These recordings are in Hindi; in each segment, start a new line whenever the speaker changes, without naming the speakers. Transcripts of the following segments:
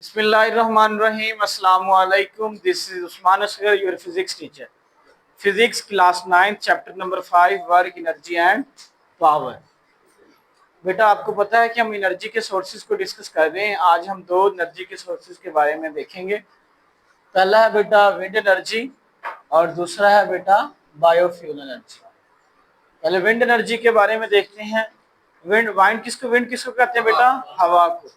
बिस्मिल्लाहिर्रहमानिर्रहीम अस्सलामु अलैकुम। This is Usman Asghar, your physics teacher. Physics class 9 chapter number 5 work energy and power. बेटा आपको पता है कि हम एनर्जी के सोर्सेज को डिस्कस कर रहे हैं। आज हम दो एनर्जी के सोर्सेज के बारे में देखेंगे। पहला है बेटा विंड एनर्जी और दूसरा है बेटा बायोफ्यूल एनर्जी। पहले विंड एनर्जी के बारे में देखते हैं। विंड किसको कहते हैं बेटा? हवा को।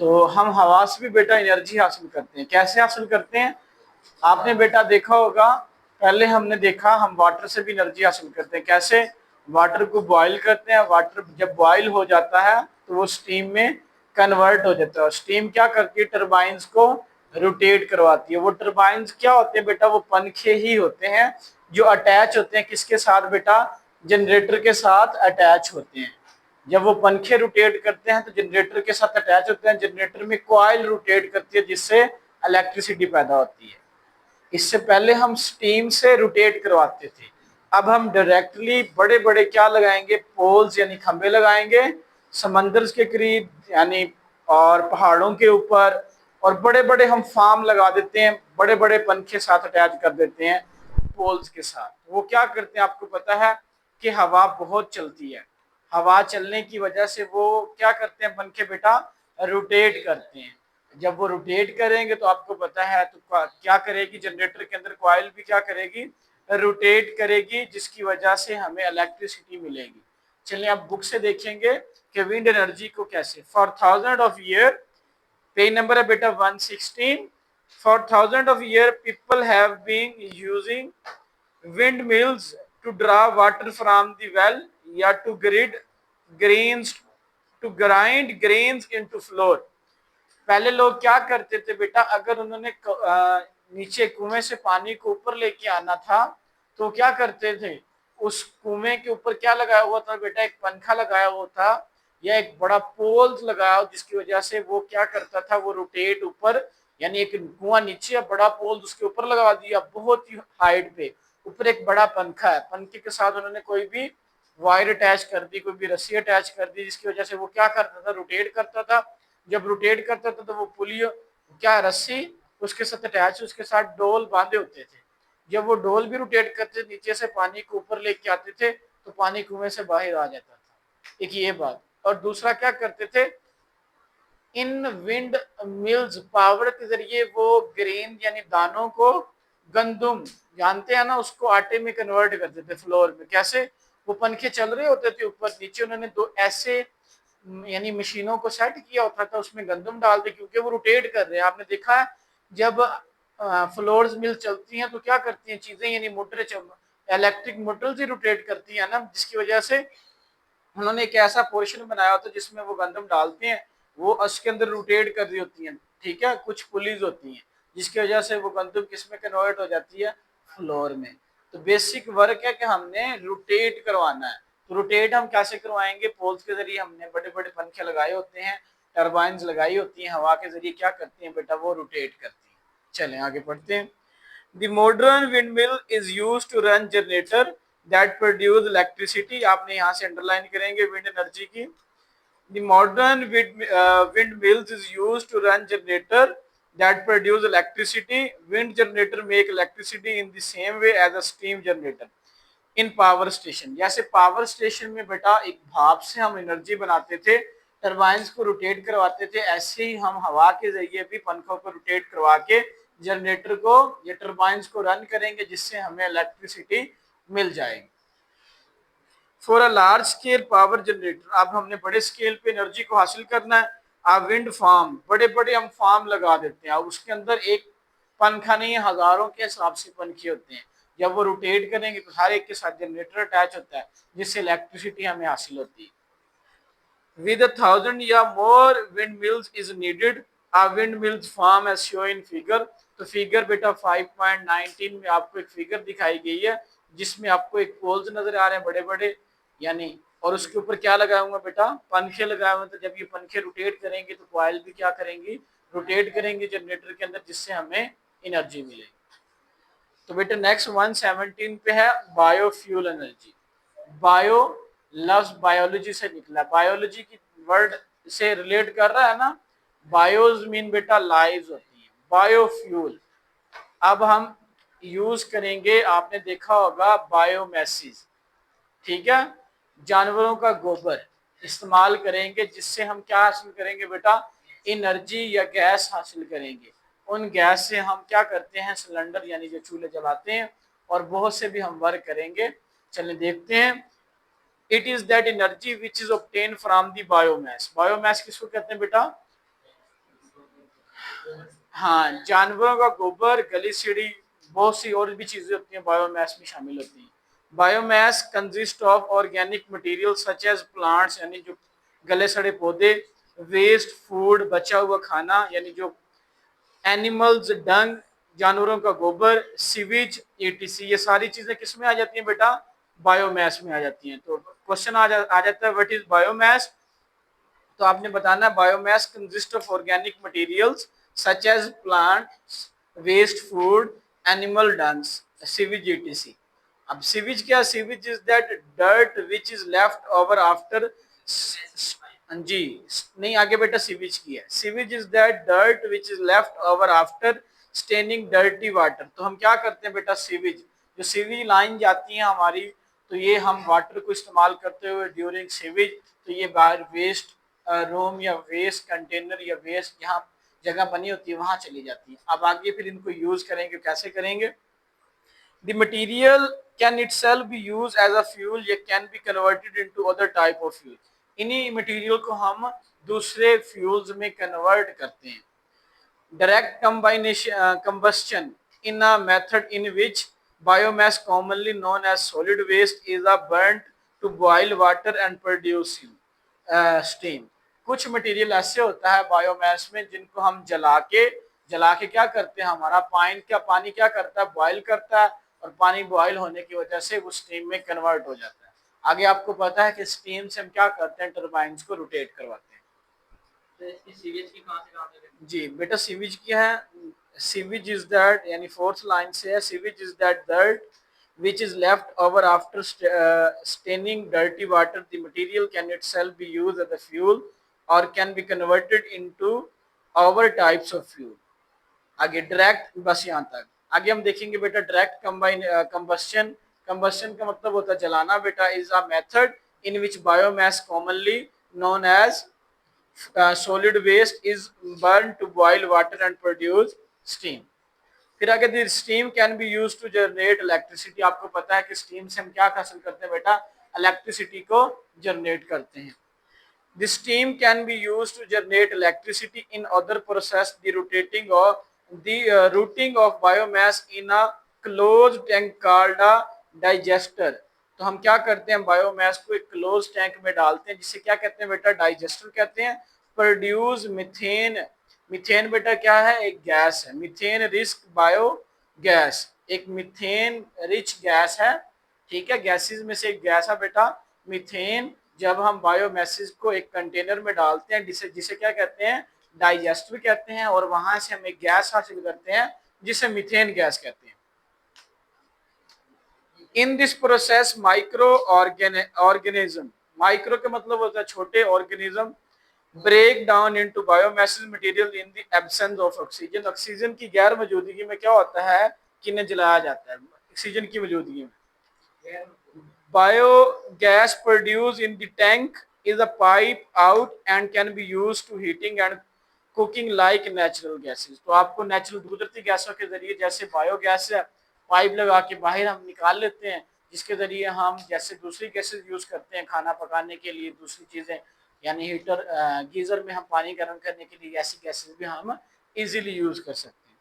तो हम हवा से भी बेटा एनर्जी हासिल करते हैं। कैसे हासिल करते हैं? आपने बेटा देखा होगा, पहले हमने देखा हम वाटर से भी एनर्जी हासिल करते हैं। कैसे? वाटर को बॉईल करते हैं। वाटर जब बॉईल हो जाता है तो वो स्टीम में कन्वर्ट हो जाता है। स्टीम क्या करती है? टरबाइंस को रोटेट करवाती है। वो टरबाइंस क्या होते हैं बेटा? वो पंखे ही होते हैं जो अटैच होते हैं किसके साथ बेटा? जनरेटर के साथ अटैच होते हैं। जब वो पंखे रोटेट करते हैं तो जनरेटर के साथ अटैच होते हैं। जनरेटर में कॉइल रोटेट करती है जिससे इलेक्ट्रिसिटी पैदा होती है। इससे पहले हम स्टीम से रोटेट करवाते थे। अब हम डायरेक्टली बड़े बड़े क्या लगाएंगे? पोल्स यानी खंबे लगाएंगे समंदर के करीब यानी और पहाड़ों के ऊपर, और बड़े बड़े हम फार्म लगा देते हैं। बड़े बड़े पंखे साथ अटैच कर देते हैं पोल्स के साथ। वो क्या करते हैं आपको पता है कि हवा बहुत चलती है। हवा चलने की वजह से वो क्या करते हैं पंखे बेटा? रोटेट करते हैं। जब वो रोटेट करेंगे तो आपको पता है तो क्या करेगी? जनरेटर के अंदर कॉइल भी क्या करेगी? रोटेट करेगी, जिसकी वजह से हमें इलेक्ट्रिसिटी मिलेगी। चलिए आप बुक से देखेंगे कि विंड एनर्जी को कैसे। For thousand of year, page number है बेटा 116। For thousand of year people have been using windmills to draw water from the well या to grind grains into flour। पहले लोग क्या करते थे बेटा? अगर उन्होंने नीचे कुएं से पानी को ऊपर लेके आना था तो क्या करते थे? उस कुएं के ऊपर क्या लगाया हुआ था बेटा? एक पंखा लगाया हुआ था या एक बड़ा पोल लगाया, जिसकी वजह से वो क्या करता था? वो रोटेट ऊपर, यानी एक कुआं नीचे या बड़ा पोल उसके ऊपर लगा दिया बहुत ही हाइट पे। ऊपर एक बड़ा पंखा है, पंखे के साथ उन्होंने कोई भी वायर अटैच कर दी, कोई भी रस्सी अटैच कर दी, जिसकी वजह से वो क्या करता था? रोटेट करता था। जब रोटेट करता था तो वो पुली क्या रस्सी उसके साथ अटैच, उसके साथ डोल बांधे होते थे। जब वो डोल भी रोटेट करते नीचे से पानी को ऊपर लेके आते थे तो पानी कुएं से बाहर आ जाता था। एक ये बात। और दूसरा क्या करते थे? इन विंड मिल्स पावर के जरिए वो ग्रेन यानी दानों को, गंदुम जानते हैं ना, उसको आटे में कन्वर्ट करते थे फ्लोर में। कैसे? वो पंखे चल रहे होते थे ऊपर नीचे, उन्होंने दो ऐसे यानी मशीनों को सेट किया होता था, उसमें गंदम डालते क्योंकि वो रोटेट कर रहे हैं। आपने देखा है जब फ्लोर्स मिल चलती हैं तो क्या करती हैं चीजें, यानी मोटर इलेक्ट्रिक मोटर्स ही रोटेट करती है ना, जिसकी वजह से उन्होंने एक ऐसा पोर्शन बनाया होता है जिसमें वो गंदम डालते हैं, वो उसके अंदर रोटेट कर रही होती हैं। ठीक है, कुछ पुलीज होती हैं जिसकी वजह से वो गंदम किस में कन्वर्ट हो जाती है? फ्लोर में। तो बेसिक वर्क है कि हमने रोटेट करवाना है। तो रोटेट हम कैसे करवाएंगे? पोल्स के जरिए हमने बड़े बड़े पंखे लगाए होते हैं, टर्बाइंस लगाई होती हैं, हवा के जरिए क्या करती हैं बेटा? वो रोटेट करती हैं। चलें आगे पढ़ते हैं। The modern windmill is used to run generator that produce electricity। आपने यहाँ से अंडरलाइन करेंगे विंड एनर्जी की। The modern windmills is used to run generator that produce electricity। Wind generator make electricity in the same way as a steam generator in power station. जैसे पावर स्टेशन में बेटा एक भाप से हम एनर्जी बनाते थे, टरबाइंस को रोटेट करवाते थे, ऐसे ही हम हवा के जरिए भी पंखों को रोटेट करवा के जनरेटर को या टरबाइंस को रन करेंगे, जिससे हमें इलेक्ट्रिसिटी मिल जाएगी। For a large scale power generator, अब हमने बड़े स्केल पे एनर्जी को हासिल करना है। आप विंड फार्म, बड़े बड़े हम फार्म लगा देते हैं। अब उसके अंदर एक पंखा नहीं है, हजारों के हिसाब से पंखे होते हैं। जब वो रोटेट करेंगे तो हर एक के साथ जनरेटर अटैच होता है, जिससे इलेक्ट्रिसिटी हमें हासिल होती है। With 1,000 या more windmills is needed, a windmills farm as shown in figure। तो फिगर बेटा 5.19 में आपको एक फिगर दिखाई गई है जिसमें आपको एक पोल्स नजर आ रहे हैं बड़े बड़े, यानी और उसके ऊपर क्या लगाया हुआ बेटा? पंखे लगाए हुए। तो जब ये पंखे रोटेट करेंगे तो कॉइल भी क्या करेंगी? रोटेट करेंगे जनरेटर के अंदर, जिससे हमें एनर्जी मिलेगी। तो बेटा नेक्स्ट 117 पे है बायोफ्यूल एनर्जी। बायो लफ्ज बायोलॉजी से निकला, बायोलॉजी की वर्ड से रिलेट कर रहा है ना। बायोज मीन बेटा लाइव्स होती है, बायोफ्यूल। अब हम यूज करेंगे, आपने देखा होगा बायोमैसेज, ठीक है, जानवरों का गोबर इस्तेमाल करेंगे, जिससे हम क्या हासिल करेंगे बेटा, एनर्जी या गैस हासिल करेंगे। उन गैस से हम क्या करते हैं, सिलेंडर यानी जो चूल्हे जलाते हैं, और बहुत से भी हम वर्क करेंगे। चलिए देखते हैं। It is that energy which is obtain from the biomass. Biomass किसको कहते हैं बेटा, हाँ, जानवरों का गोबर, गली सीढ़ी, बहुत सी और भी चीजें होती हैं बायोमैस में शामिल होती हैं। Biomass consist of organic material such as plants, यानी जो गले सड़े पौधे, वेस्ट फूड, बचा हुआ खाना, यानी जो एनिमल्स डंग, जानवरों का गोबर, सीवेज, एटीसी, ये सारी चीजें किस में आ जाती हैं बेटा, बायोमैस में आ जाती हैं। तो क्वेश्चन आ जाता है व्हाट इज बायोमैस। तो आपने बताना biomass consist of organic materials such as plants, waste food, animal dungs, sewage etc। अब सीवेज क्या, sewage is that dirt which is left over after, जी नहीं, आगे बेटा सीवेज की है, sewage is that dirt which is left over after straining dirty water. तो हम क्या करते हैं बेटा, सीवेज, जो सीवेज लाइन जाती है हमारी, तो ये हम वाटर को इस्तेमाल करते हुए ड्यूरिंग सीवेज, तो ये बाहर वेस्ट रूम या वेस्ट कंटेनर या वेस्ट जहाँ जगह बनी होती है वहां चली जाती है। अब आगे फिर इनको यूज करेंगे, कैसे करेंगे। The material can itself be used as a fuel या can be converted into other type of fuel। इन्हीं मटेरियल को हम दूसरे फ्यूल्स में कन्वर्ट करते हैं। Direct combustion in a method in which biomass commonly known as solid waste is burnt to boil water and produce steam। कुछ मटेरियल ऐसे होता है बायोमास में जिनको हम जला के क्या करते हैं, हमारा पानी क्या करता है, बॉयल करता है, और पानी बॉयल होने की वजह से वो स्टीम में कन्वर्ट हो जाता है। आगे आपको पता है कि स्टीम से हम क्या करते हैं, टरबाइन्स को रोटेट करवाते हैं। तो इसकी सीवेज की कहां से कहां तक, जी बेटा सीवेज क्या है, सीवेज इज दैट, यानी फोर्थ लाइन से है, sewage is that dirt which is left over after staining dirty water। The material can itself be used as a fuel or can be converted into other types of fuel। आगे डायरेक्ट, बस यहाँ तक। आगे हम देखेंगे बेटा डायरेक्ट कंबस्शन। कंबस्शन का मतलब होता है जलाना बेटा, is a method in which biomass commonly known as solid waste is burned to boil water and produce steam। फिर आगे the steam can be use to generate electricity. आपको पता है कि स्टीम से हम क्या हासिल करते हैं बेटा, इलेक्ट्रिसिटी को जनरेट करते हैं। The steam can be use to generate electricity in other process, the rotting of biomass in a close tank called a digester. तो हम क्या करते हैं, बायोमास को एक क्लोज टैंक में डालते हैं, जिसे क्या कहते हैं बेटा, डाइजेस्टर कहते हैं। Produce methane. मीथेन बेटा क्या है, एक गैस है, मीथेन रिस्क बायो गैस, एक मीथेन रिच गैस है, ठीक है, गैसेस में से एक गैस है बेटा मीथेन। जब हम बायोमैसेज को एक कंटेनर में डालते हैं, जिसे जिसे क्या कहते हैं, डाइजेस्टर कहते हैं, और वहां से हम एक गैस हासिल करते हैं जिसे मीथेन गैस कहते हैं। In this process microorganism, micro का मतलब होता है छोटे, organism break down into biomass material in the absence of oxygen. Oxygen की गैर मौजूदगी में क्या होता है कि इन्हें जलाया जाता है, ऑक्सीजन की मौजूदगी में। Biogas produce in the tank is a pipe out and can be use to heating and cooking like natural gases. तो आपको नेचुरल कुदरती गैसों के जरिए, जैसे बायोगैस है, पाइप लगा के बाहर हम निकाल लेते हैं, जिसके जरिए हम जैसे दूसरी गैसेस यूज करते हैं खाना पकाने के लिए, दूसरी चीजें यानी हीटर, गीजर में हम पानी गर्म करने के लिए, ऐसी गैसेस भी हम इजीली यूज कर सकते हैं।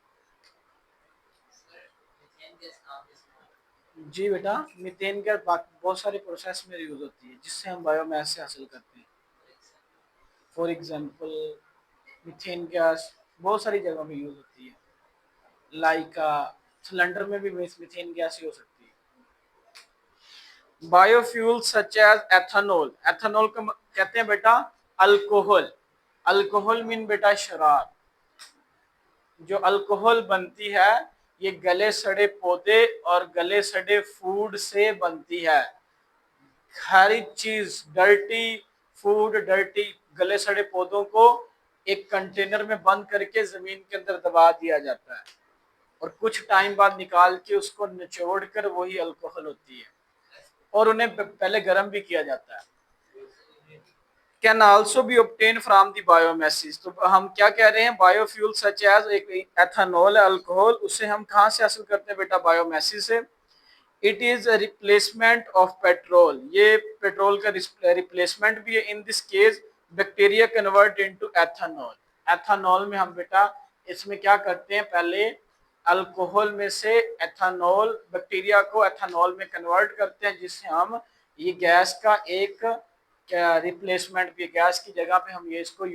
जी बेटा, मीथेन गैस बहुत सारे प्रोसेस में यूज होती है, जिससे हम बायोमास से हासिल करते हैं। फॉर एग्जांपल मीथेन गैस बहुत सारी जगहों में यूज होती है, लाइक सिलेंडर में भी मीथेन गैस ही हो सकती है। Biofuel such as ethanol. Ethanol को कहते हैं बेटा अल्कोहल। अल्कोहल मीन बेटा शराब। जो अल्कोहल बनती है ये गले सड़े पौधे और गले सड़े फूड से बनती है। हर चीज डर्टी फूड, डर्टी गले सड़े पौधों को एक कंटेनर में बंद करके जमीन के अंदर दबा दिया जाता है और कुछ टाइम बाद निकाल के उसको निचोड़ कर वही अल्कोहल होती है और उन्हें पहले गर्म भी किया जाता है। Can also be obtain from the biomasses. तो हम क्या कह रहे हैं, बायोफ्यूल सच एज एक एथेनॉल अल्कोहल, उसे हम कहाँ से हासिल करते हैं बेटा, बायोमासेस से। It is a replacement of petrol, ये पेट्रोल का रिप्लेसमेंट भी है। In this case bacteria convert into ethanol. Ethanol में हम बेटा इसमें क्या करते हैं, पहले अल्कोहल में से एथेनॉल, बैक्टीरिया को एथेनॉल में कन्वर्ट करते हैं, जिससे हम ये गैस का एक रिप्लेसमेंट भी, गैस की जगह पे हम ये इसको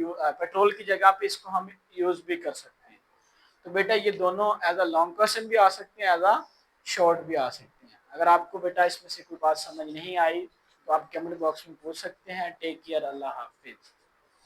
पेट्रोल की जगह पे इसको हम यूज भी कर सकते हैं। तो बेटा ये दोनों एज अ लॉन्ग क्वेश्चन भी आ सकते हैं, एज अ शॉर्ट भी आ सकते हैं। अगर आपको बेटा इसमें से कोई बात समझ नहीं आई तो आप कमेंट बॉक्स में पूछ सकते हैं। टेक केयर, अल्लाह हाफिज।